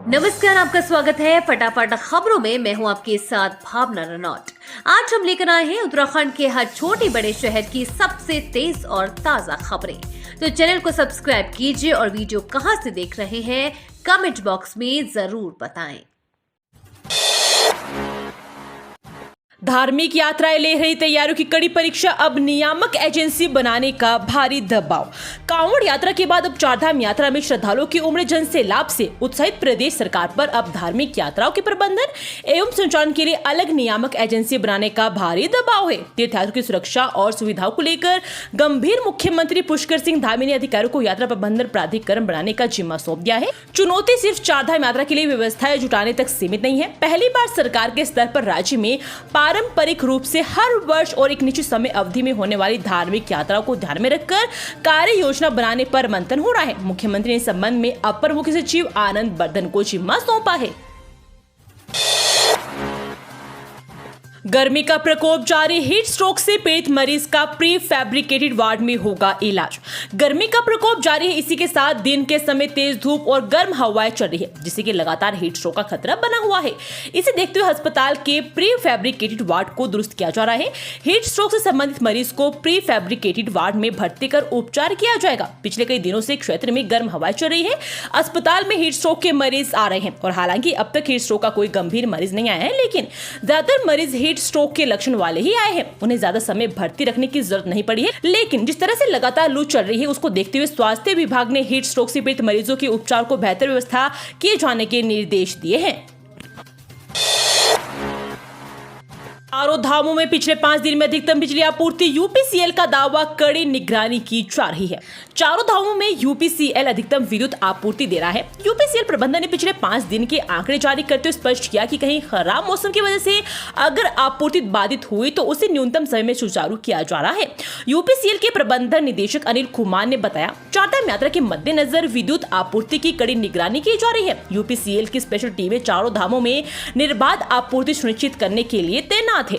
नमस्कार, आपका स्वागत है फटाफट खबरों में। मैं हूं आपके साथ भावना रनौत। आज हम लेकर आए हैं उत्तराखंड के हर छोटे बड़े शहर की सबसे तेज और ताजा खबरें। तो चैनल को सब्सक्राइब कीजिए और वीडियो कहां से देख रहे हैं कमेंट बॉक्स में जरूर बताएं। धार्मिक यात्राएं ले रही तैयारियों की कड़ी परीक्षा, अब नियामक एजेंसी बनाने का भारी दबाव। कांवड़ यात्रा के बाद अब चारधाम यात्रा में श्रद्धालुओं की उमड़े जन सैलाब से उत्साहित प्रदेश सरकार पर अब धार्मिक यात्राओं के प्रबंधन एवं संचालन के लिए अलग नियामक एजेंसी बनाने का भारी दबाव है। तीर्थयात्रियों की सुरक्षा और सुविधाओं को लेकर गंभीर मुख्यमंत्री पुष्कर सिंह धामी ने अधिकारियों को यात्रा प्रबंधन प्राधिकरण बनाने का जिम्मा सौंप दिया है। चुनौती सिर्फ चारधाम यात्रा के लिए व्यवस्थाएं जुटाने तक सीमित नहीं है। पहली बार सरकार के स्तर पर राज्य में पारंपरिक रूप से हर वर्ष और एक निश्चित समय अवधि में होने वाली धार्मिक यात्राओं को ध्यान में रखकर कार्य योजना बनाने पर मंथन हो रहा है। मुख्यमंत्री ने इस संबंध में अपर मुख्य सचिव आनंद बर्धन को जिम्मा सौंपा है। गर्मी का प्रकोप जारी, हीट स्ट्रोक से पीड़ित मरीज का प्री फैब्रिकेटेड वार्ड में होगा इलाज। गर्मी का प्रकोप जारी है, इसी के साथ दिन के समय तेज धूप और गर्म हवाएं चल रही है, जिससे कि लगातार हीट स्ट्रोक का खतरा बना हुआ है। इसे देखते हुए अस्पताल के प्री फैब्रिकेटेड वार्ड को दुरुस्त किया जा रहा है। हीट स्ट्रोक से संबंधित मरीज को प्री फैब्रिकेटेड वार्ड में भर्ती कर उपचार किया जाएगा। पिछले कई दिनों से क्षेत्र में गर्म हवाएं चल रही है, अस्पताल में हीट स्ट्रोक के मरीज आ रहे हैं और हालांकि अब तक हीट स्ट्रोक का कोई गंभीर मरीज नहीं आया है, लेकिन ज्यादातर मरीज हीट स्ट्रोक के लक्षण वाले ही आए हैं। उन्हें ज्यादा समय भर्ती रखने की जरूरत नहीं पड़ी है, लेकिन जिस तरह से लगातार लू चल रही है उसको देखते हुए स्वास्थ्य विभाग ने हीट स्ट्रोक से पीड़ित मरीजों के उपचार को बेहतर व्यवस्था किए जाने के निर्देश दिए हैं। चारों धामों में पिछले 5 दिन में अधिकतम बिजली आपूर्ति, यूपीसीएल का दावा, कड़ी निगरानी की जा रही है। चारों धामों में यूपीसीएल अधिकतम विद्युत आपूर्ति दे रहा है। यूपीसीएल प्रबंधन ने पिछले 5 दिन के आंकड़े जारी करते हुए स्पष्ट किया कि कहीं खराब मौसम की वजह से अगर आपूर्ति बाधित हुई तो उसे न्यूनतम समय में सुचारू किया जा रहा है। यूपीसीएल के प्रबंधन निदेशक अनिल कुमार ने बताया, चारधाम यात्रा के मद्देनजर विद्युत आपूर्ति की कड़ी निगरानी की जा रही है। यूपीसीएल की स्पेशल टीमें चारों धामों में निर्बाध आपूर्ति सुनिश्चित करने के लिए तैनात है।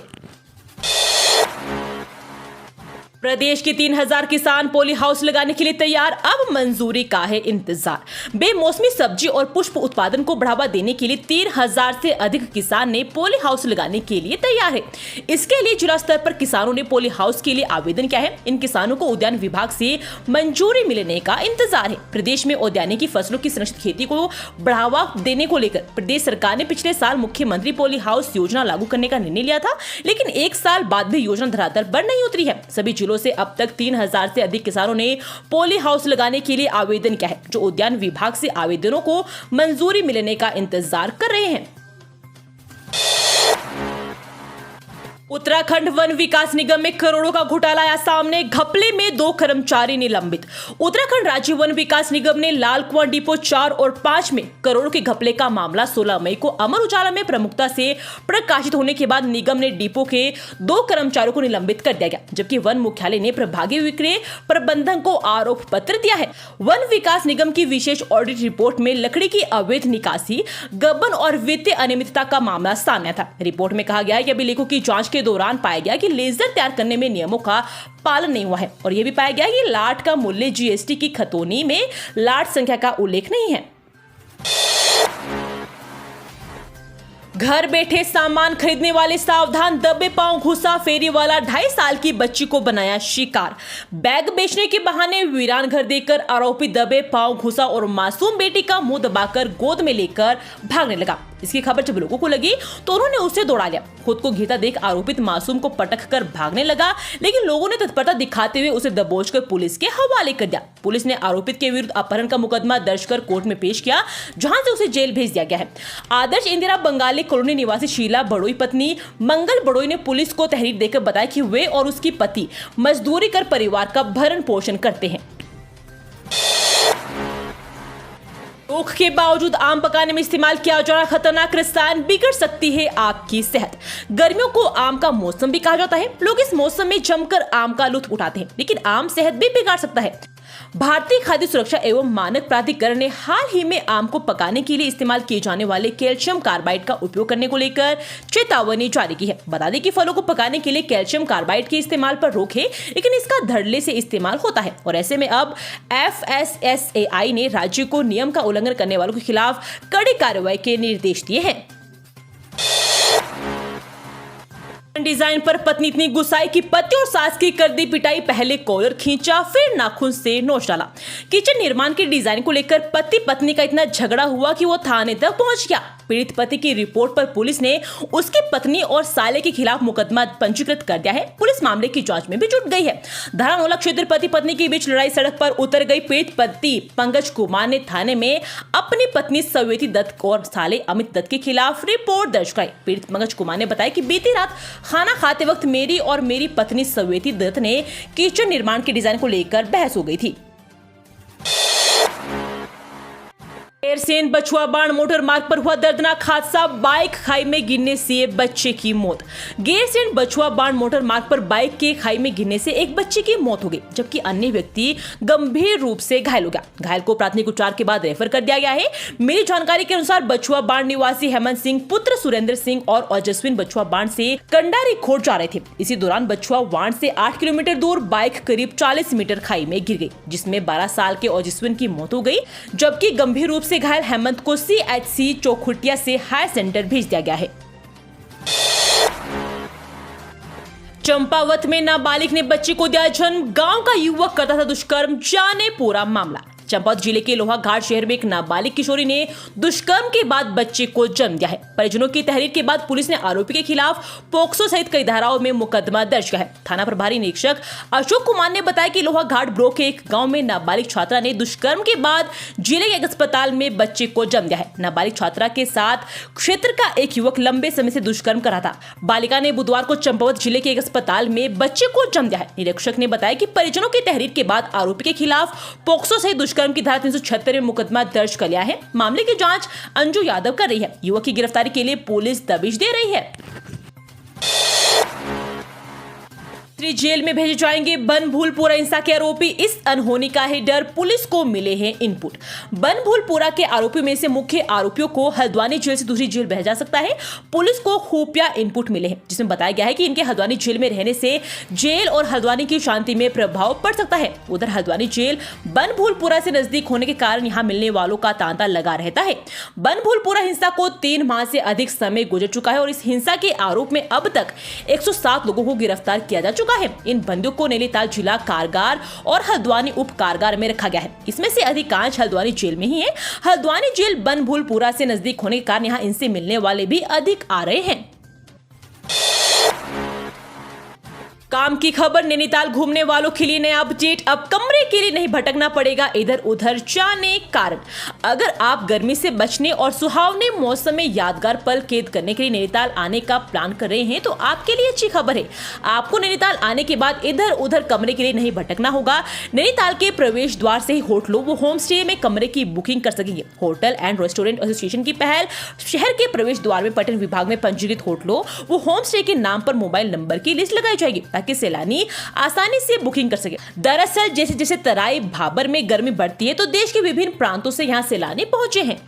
प्रदेश के 3000 किसान पॉली हाउस लगाने के लिए तैयार, अब मंजूरी का है इंतजार। बेमौसमी सब्जी और पुष्प उत्पादन को बढ़ावा देने के लिए 3000 से अधिक किसान ने पॉली हाउस लगाने के लिए तैयार है। इसके लिए जिला स्तर पर किसानों ने पॉली हाउस के लिए आवेदन किया है। इन किसानों को उद्यान विभाग से मंजूरी मिलने का इंतजार है। प्रदेश में उद्यानिकी फसलों की संरक्षित खेती को बढ़ावा देने को लेकर प्रदेश सरकार ने पिछले साल मुख्यमंत्री पॉली हाउस योजना लागू करने का निर्णय लिया था, लेकिन 1 साल बाद भी योजना धरातल पर नहीं उतरी है। सभी जिलों से अब तक 3000 से अधिक किसानों ने पॉली हाउस लगाने के लिए आवेदन किया है, जो उद्यान विभाग से आवेदनों को मंजूरी मिलने का इंतजार कर रहे हैं। उत्तराखंड वन विकास निगम में करोड़ों का घोटाला आया सामने, घपले में 2 कर्मचारी निलंबित। उत्तराखंड राज्य वन विकास निगम ने लाल कुआं डिपो 4 और 5 में करोड़ों के घपले का मामला 16 मई को अमर उजाला में प्रमुखता से प्रकाशित होने के बाद निगम ने डिपो के 2 कर्मचारियों को निलंबित कर दिया गया, जबकि वन मुख्यालय ने प्रभागी विक्रय प्रबंधक को आरोप पत्र दिया है। वन विकास निगम की विशेष ऑडिट रिपोर्ट में लकड़ी की अवैध निकासी, गबन और वित्तीय अनियमितता का मामला सामने था। रिपोर्ट में कहा गया है कि अभिलेखों की जांच के दौरान पाया गया कि लेजर तैयार करने में नियमों का पालन नहीं हुआ है और यह भी पाया गया कि लाट का मूल्य जीएसटी की खतौनी में लाट संख्या का उल्लेख नहीं है। घर बैठे सामान खरीदने वाले सावधान, दबे पांव घुसा फेरी वाला 2.5 साल की बच्ची को बनाया शिकार। बैग बेचने के बहाने वीरान घर देकर आरोपी दबे पांव घुसा और मासूम बेटी का मुंह दबाकर गोद में लेकर भागने लगा। इसकी खबर जब लोगों को लगी तो उन्होंने उसे दौड़ा लिया। खुद को घिरता देख आरोपित मासूम को पटक कर भागने लगा, लेकिन लोगों ने तत्परता दिखाते हुए उसे दबोचकर पुलिस के हवाले कर दिया। पुलिस ने आरोपित के विरुद्ध अपहरण का मुकदमा दर्ज कर कोर्ट में पेश किया, जहां से उसे जेल भेज दिया गया है। आदर्श इंदिरा बंगाली कॉलोनी निवासी शीला बड़ोई पत्नी मंगल बड़ोई ने पुलिस को तहरीर देकर बताया कि वे और उसकी पति मजदूरी कर परिवार का भरण पोषण करते हैं। नोक के बावजूद आम पकाने में इस्तेमाल किया जा रहा खतरनाक रसायन, बिगड़ सकती है आपकी सेहत। गर्मियों को आम का मौसम भी कहा जाता है। लोग इस मौसम में जमकर आम का लुत्फ उठाते हैं, लेकिन आम सेहत भी बिगाड़ सकता है। भारतीय खाद्य सुरक्षा एवं मानक प्राधिकरण ने हाल ही में आम को पकाने के लिए इस्तेमाल किए जाने वाले कैल्शियम कार्बाइड का उपयोग करने को लेकर चेतावनी जारी की है। बता दें कि फलों को पकाने के लिए कैल्शियम कार्बाइड के इस्तेमाल पर रोक है, लेकिन इसका धड़ल्ले से इस्तेमाल होता है और ऐसे में अब FSSAI ने राज्य को नियम का उल्लंघन करने वालों के खिलाफ कड़ी कार्रवाई के निर्देश दिए हैं। डिजाइन पर पत्नी इतनी गुस्साई कि पति और सास की कर दी पिटाई, पहले कॉलर खींचा फिर नाखून से नोच डाला। किचन निर्माण के डिजाइन को लेकर पति पत्नी का इतना झगड़ा हुआ कि वो थाने तक पहुंच गया। पीड़ित पति की रिपोर्ट पर पुलिस ने उसकी पत्नी और साले के खिलाफ मुकदमा पंजीकृत कर दिया है। पुलिस मामले की जांच में भी जुट गई है। धारानोला क्षेत्र पति पत्नी के बीच लड़ाई, सड़क पर उतर गई। पीड़ित पति पंकज कुमार ने थाने में अपनी पत्नी सवेती दत्त और साले अमित दत्त के खिलाफ रिपोर्ट दर्ज कराई। पीड़ित पंकज कुमार ने बताया कि बीती रात खाना खाते वक्त मेरी और मेरी पत्नी सवेती दत्त ने किचन निर्माण के डिजाइन को लेकर बहस हो गई थी। गैरसैंण बछुआ बाण मोटर मार्ग पर हुआ दर्दनाक हादसा, बाइक खाई में गिरने से बच्चे की मौत। गैरसैंण बछुआ बाण मोटर मार्ग पर बाइक के खाई में गिरने से एक बच्चे की मौत हो गई, जबकि अन्य व्यक्ति गंभीर रूप से घायल हो गया। घायल को प्राथमिक उपचार के बाद रेफर कर दिया गया है। मिली जानकारी के अनुसार बछुआ बाण निवासी हेमंत सिंह पुत्र सुरेंद्र सिंह और ओजस्विन बछुआ बाण से कंडारी खोड़ जा रहे थे। इसी दौरान बछुआ बाण से 8 किलोमीटर दूर बाइक करीब 40 मीटर खाई में गिर गई, जिसमें 12 साल के ओजस्विन की मौत हो गई, जबकि गंभीर रूप से घायल हेमंत को CHC चौखुटिया से हायर सेंटर भेज दिया गया है। चंपावत में नाबालिग ने बच्ची को दिया जन्म, गांव का युवक करता था दुष्कर्म, जाने पूरा मामला। चंपावत जिले के लोहाघाट शहर में एक नाबालिग किशोरी ने दुष्कर्म के बाद बच्चे को जन्म दिया है। परिजनों की तहरीर के बाद पुलिस ने आरोपी के खिलाफ पोक्सो सहित कई धाराओं में मुकदमा दर्ज किया है। थाना प्रभारी निरीक्षक अशोक कुमार ने बताया कि लोहाघाट ब्लॉक के एक गांव में नाबालिग छात्रा ने दुष्कर्म के बाद जिले के एक अस्पताल में बच्चे को जन्म दिया है। नाबालिग छात्रा के साथ क्षेत्र का एक युवक लंबे समय से दुष्कर्म कर रहा था। बालिका ने बुधवार को चंपावत जिले के एक अस्पताल में बच्चे को जन्म दिया है। निरीक्षक ने बताया कि परिजनों की तहरीर के बाद आरोपी के खिलाफ पोक्सो सहित दुष्कर्म की धारा 376 में मुकदमा दर्ज कर लिया है। मामले की जांच अंजू यादव कर रही है। युवक की गिरफ्तारी के लिए पुलिस दबिश दे रही है। जेल में भेजे जाएंगे बनभूलपुरा हिंसा के आरोपी, इस अनहोनी का है डर, पुलिस को मिले हैं इनपुट। बनभूलपुरा के आरोपी में से मुख्य आरोपियों को हल्द्वानी जेल से दूसरी जेल भेजा जा सकता है। पुलिस को खुफिया इनपुट मिले हैं, जिसमें बताया गया है कि इनके हल्द्वानी जेल में रहने से जेल और हल्द्वानी की शांति में प्रभाव पड़ सकता है। उधर हल्द्वानी जेल बनभूलपुरा से नजदीक होने के कारण यहाँ मिलने वालों का तांता लगा रहता है। बनभूलपुरा हिंसा को 3 माह से अधिक समय गुजर चुका है और इस हिंसा के आरोप में अब तक 107 लोगों को गिरफ्तार किया जा चुका है। इन बंदियों को नैनीताल जिला कारागार और हल्द्वानी उप कारागार में रखा गया है। इसमें से अधिकांश हल्द्वानी जेल में ही है। हल्द्वानी जेल बनभूलपुरा से नजदीक होने के कारण यहाँ इनसे मिलने वाले भी अधिक आ रहे हैं। काम की खबर, नैनीताल घूमने वालों के लिए नया अपडेट, अब कमरे के लिए नहीं भटकना पड़ेगा इधर उधर जाने कारण। अगर आप गर्मी से बचने और सुहावने मौसम में यादगार पल कैद करने के लिए नैनीताल आने का प्लान कर रहे हैं तो आपके लिए अच्छी खबर है। आपको नैनीताल आने के बाद इधर उधर कमरे के लिए नहीं भटकना होगा। नैनीताल के प्रवेश द्वार से ही होटलों व होम स्टे में कमरे की बुकिंग कर सकेंगे। होटल एंड रेस्टोरेंट एसोसिएशन की पहल, शहर के प्रवेश द्वार में पर्यटन विभाग में पंजीकृत होटलों व होम स्टे के नाम पर मोबाइल नंबर की लिस्ट लगाई जाएगी ताकि सैलानी आसानी से बुकिंग कर सके। दरअसल जैसे जैसे तराई भाबर में गर्मी बढ़ती है तो देश के विभिन्न प्रांतों से यहाँ सैलानी पहुंचे हैं।